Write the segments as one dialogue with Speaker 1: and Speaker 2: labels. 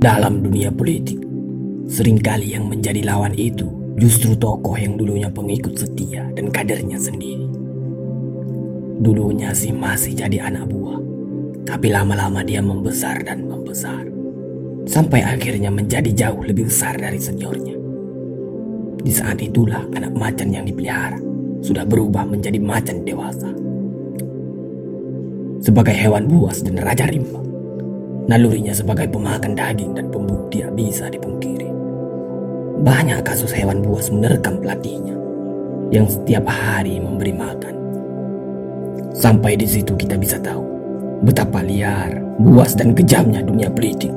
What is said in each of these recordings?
Speaker 1: Dalam dunia politik, seringkali yang menjadi lawan itu justru tokoh yang dulunya pengikut setia dan kadernya sendiri. Dulunya sih masih jadi anak buah, tapi lama-lama dia membesar dan membesar, sampai akhirnya menjadi jauh lebih besar dari seniornya. Di saat itulah anak macan yang dipelihara sudah berubah menjadi macan dewasa. Sebagai hewan buas dan raja rimba, nalurinya sebagai pemakan daging dan pemburu tidak bisa dipungkiri. Banyak kasus hewan buas menerkam pelatihnya yang setiap hari memberi makan. Sampai di situ kita bisa tahu betapa liar, buas dan kejamnya dunia politik.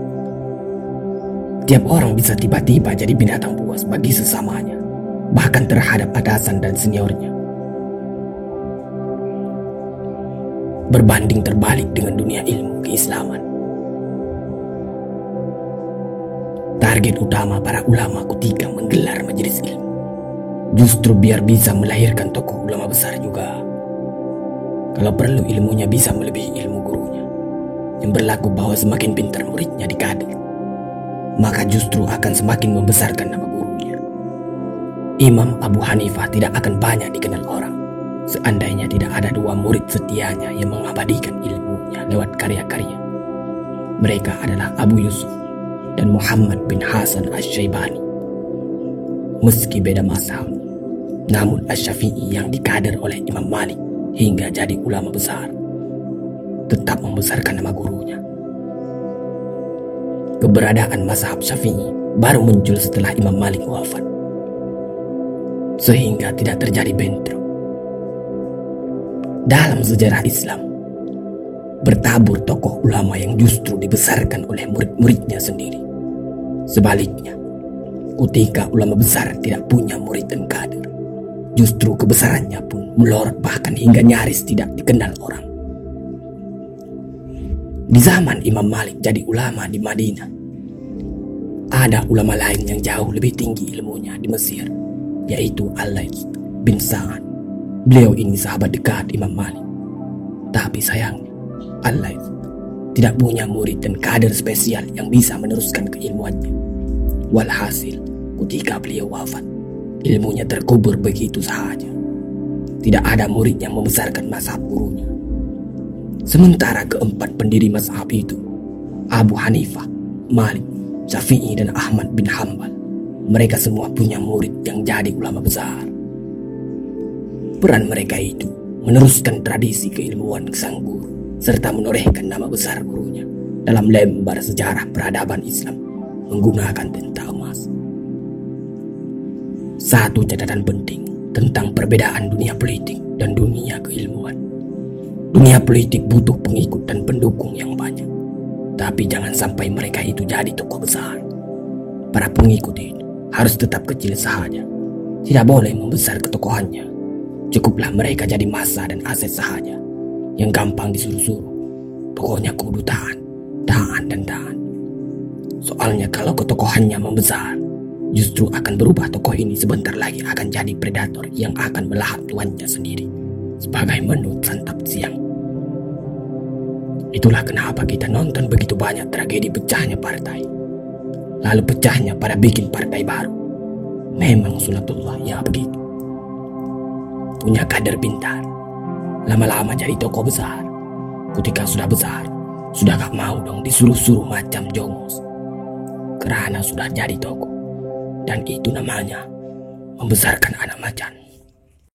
Speaker 1: Tiap orang bisa tiba-tiba jadi binatang buas bagi sesamanya, bahkan terhadap atasan dan seniornya. Berbanding terbalik dengan dunia ilmu keislaman. Target utama para ulama ketika menggelar majelis ilmu justru biar bisa melahirkan tokoh ulama besar juga. Kalau perlu ilmunya bisa melebihi ilmu gurunya, yang berlaku bahwa semakin pintar muridnya dikader, maka justru akan semakin membesarkan nama gurunya. Imam Abu Hanifah tidak akan banyak dikenal orang seandainya tidak ada dua murid setianya yang mengabadikan ilmunya lewat karya-karya. Mereka adalah Abu Yusuf dan Muhammad bin Hasan Asy-Syaibani. Meski beda mazhab, namun Asy-Syafi'i yang dikader oleh Imam Malik hingga jadi ulama besar tetap membesarkan nama gurunya. Keberadaan mazhab Syafi'i baru muncul setelah Imam Malik wafat, sehingga tidak terjadi bentrok. Dalam sejarah Islam, bertabur tokoh ulama yang justru dibesarkan oleh murid-muridnya sendiri. Sebaliknya, ketika ulama besar tidak punya murid dan kader, justru kebesarannya pun melorot bahkan hingga nyaris tidak dikenal orang. Di zaman Imam Malik jadi ulama di Madinah, ada ulama lain yang jauh lebih tinggi ilmunya di Mesir, yaitu Al-Laits bin Sa'ad. Beliau ini sahabat dekat Imam Malik. Tapi sayangnya, Al-Laits tidak punya murid dan kader spesial yang bisa meneruskan keilmuannya. Walhasil, ketika beliau wafat, ilmunya terkubur begitu saja. Tidak ada murid yang membesarkan mazhab gurunya. Sementara keempat pendiri mazhab itu, Abu Hanifah, Malik, Syafi'i dan Ahmad bin Hanbal, mereka semua punya murid yang jadi ulama besar. Peran mereka itu meneruskan tradisi keilmuan sang guru serta menorehkan nama besar gurunya dalam lembar sejarah peradaban Islam menggunakan tinta emas. Satu catatan penting tentang perbedaan dunia politik dan dunia keilmuan. Dunia politik butuh pengikut dan pendukung yang banyak, tapi jangan sampai mereka itu jadi tokoh besar. Para pengikut itu harus tetap kecil saja, tidak boleh membesar ketokohannya. Cukuplah mereka jadi massa dan aset saja yang gampang disuruh-suruh. Pokoknya kudu tahan dan tahan. Soalnya kalau ketokohannya membesar, justru akan berubah tokoh ini sebentar lagi akan jadi predator yang akan melahap tuannya sendiri sebagai menu santap siang. Itulah kenapa kita nonton begitu banyak tragedi pecahnya partai, lalu pecahnya pada bikin partai baru. Memang sunatullah ya begitu. Punya kader pintar, lama-lama jadi tokoh besar. Ketika sudah besar, sudah gak mau dong disuruh-suruh macam jongos, karena sudah jadi tokoh. Dan itu namanya membesarkan anak macan.